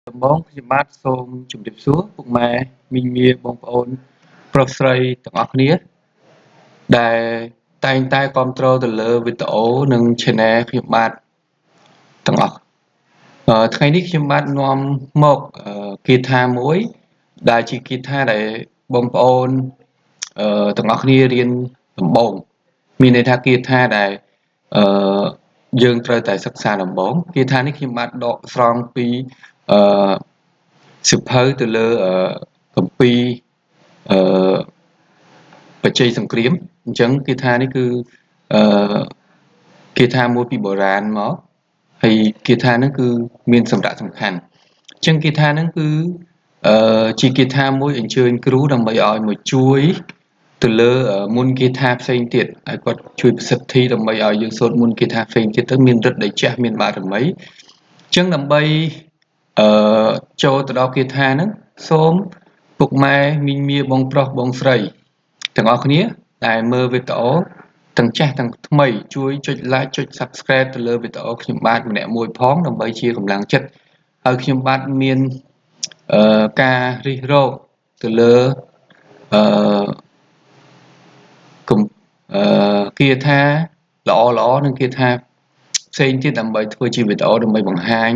ដំបូងខ្ញុំបាទសូមជម្រាបសួរពុកម៉ែមីងមាបងប្អូនប្រុសស្រីទាំងអស់គ្នាដែលតែងតែគាំទ្រទៅលើវីដេអូនិង Channel ខ្ញុំបាទទាំងអស់ថ្ងៃនេះខ្ញុំបាទនាំមកគាថាមួយដែលជាគាថាដែលបងប្អូនទាំងអស់គ្នារៀនដំបូងមានន័យថាគាថាដែលអឺយើងត្រូវតែសិក្សាដំបូងគាថានេះខ្ញុំបាទដកស្រង់ពីអឺសិភៅទៅលើគម្ពីរអឺបច្ចេកសង្គ្រាមអញ្ចឹងគាថានេះគឺអឺគាថាមួយពីបុរាណមកហើយគាថាហ្នឹងគឺមានសម្រាប់សំខាន់អញ្ចឹងគាថាហ្នឹងគឺជាគាថាមួយអញ្ជើញគ្រូដើម្បីឲ្យមកជួយទៅលើមុនគាថាផ្សេងទៀតហើយគាត់ជួយប្រសិទ្ធិដើម្បីឲ្យយើងសូត្រមុនគាថាផ្សេងទៀតទៅមានឫទ្ធិតេជះមានបារមីអញ្ចឹងដើម្បីអឺចូលទៅដល់គាថាហ្នឹងសូមពុកម៉ែមីងមាបងប្រុសបងស្រីទាំងអស់គ្នាដែលមើលវីដេអូទាំងចាស់ទាំងថ្មីជួយចុច like ចុច subscribe ទៅលើវីដេអូខ្ញុំបាទម្នាក់មួយផងដើម្បីជាកម្លាំងចិត្តឲ្យខ្ញុំបាទមានការរិះរោចទៅលើអឺគាថាល្អនិងគាថាផ្សេងទៀតដើម្បីធ្វើជាវីដេអូដើម្បីបង្ហាញ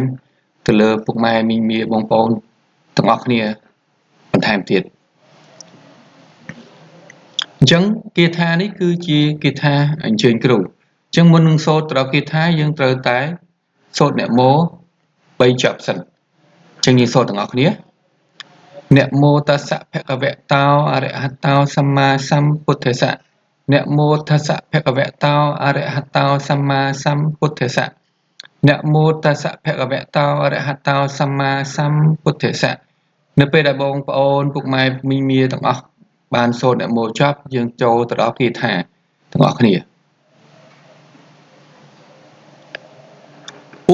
ទៅលើពុកម៉ែមីងមាបងប្អូនទាំងអស់គ្នាបន្ថែមទៀតអញ្ចឹងគាថានេះគឺជាគាថាអញ្ជើញគ្រូអញ្ចឹងមុននឹងសូត្រដល់គាថាយើងត្រូវតែសូត្រនមោ3ចប់សិនអញ្ចឹងយើងសូត្រទាំងអស់គ្នានមោតស្សៈភគវតោអរហតោសម្មាសម្ពុទ្ធស្សៈនមោតស្សៈភគវតោអរហតោសម្មាសម្ពុទ្ធស្សៈនមោតស្សៈភគវតោអរហតោសម្មាសម្ពុទ្ធស្សៈនៅពេលដែលបងប្អូនពុកម៉ែមីងមាទាំងអស់បានសូត្រនមោចប់យើងចូលទៅដល់គាថាទាំងអស់គ្នា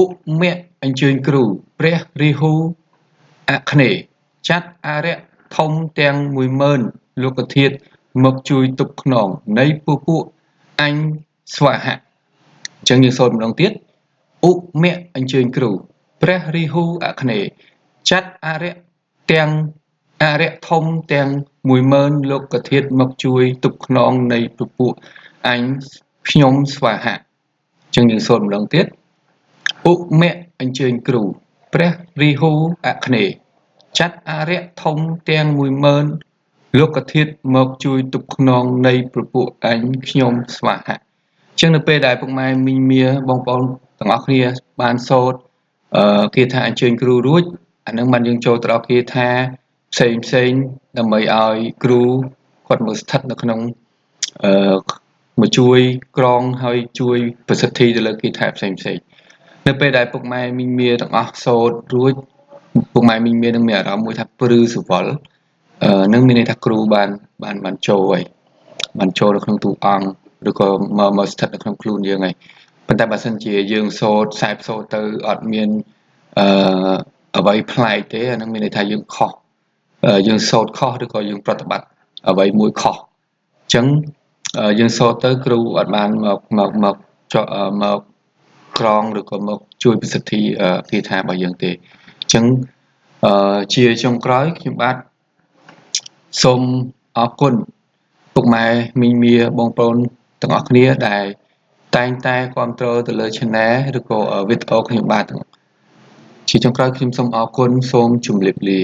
ឧមៈអញ្ជើញគ្រូព្រះរាហូអគ្នេយ៍ចាត់អារក្សធំទាំង10000លោកធាតុមកជួយទប់ខ្នងនៃពពួកអញស្វាហៈអញ្ចឹងយើងសូត្រម្ដងទៀតឧមៈអញ្ជើញគ្រូព្រះរាហូអគ្នេយ៍ចាត់អារក្សធំទាំង10000លោកធាតុមកជួយទប់ខ្នងនៃពពួកអញខ្ញុំស្វាហៈអញ្ចឹងយើងសូត្រម្ដងទៀតឧមៈអញ្ជើញគ្រូព្រះរាហូអគ្នេយ៍ចាត់អារក្សធំទាំង10000លោកធាតុមកជួយទប់ខ្នងនៃពពួកអញខ្ញុំស្វាហៈអញ្ចឹងនៅពេលដែលពុកម៉ែមីងមាបងប្អូនទាំងអស់គ្នាបានសូត្រគាថាអញ្ជើញគ្រូរួចអានឹងបានយើងចូលទៅដល់គាថាផ្សេងដើម្បីឲ្យគ្រូគាត់មើលស្ថិតនៅក្នុងមកជួយក្រងហើយជួយប្រសិទ្ធិទៅលើគាថាផ្សេងនៅពេលដែលពុកម៉ែមីងមាទាំងអស់សូត្ររួចពុកម៉ែមីងមានឹងមានអារម្មណ៍មួយថាព្រឺសវល់នឹងមានន័យថាគ្រូបានចូលហើយបានចូលនៅក្នុងតួអង្គឬក៏មកស្ថិតនៅក្នុងខ្លួនយើងហើយប៉ុន្តែបើសិនជាយើងសូត្រខ្សែសូត្រទៅអត់មានអ្វីប្លែកទេអានឹងមានន័យថាយើងខុសយើងសូត្រខុសឬក៏យើងប្រតិបត្តិអ្វីមួយខុសអញ្ចឹងយើងសូត្រទៅគ្រូអត់បានមកក្រងឬក៏មកជួយប្រសិទ្ធិគាថារបស់យើងទេអញ្ចឹងជាចុងក្រោយខ្ញុំបាទសូមអរគុណពុកម៉ែមីងមាបងប្អូនទាំងអស់គ្នាដែលតែងតែគាំទ្រទៅលើ Channel ឬក៏វីដេអូខ្ញុំបាទជាចុងក្រោយខ្ញុំសូមអរគុណសូមជម្រាបលា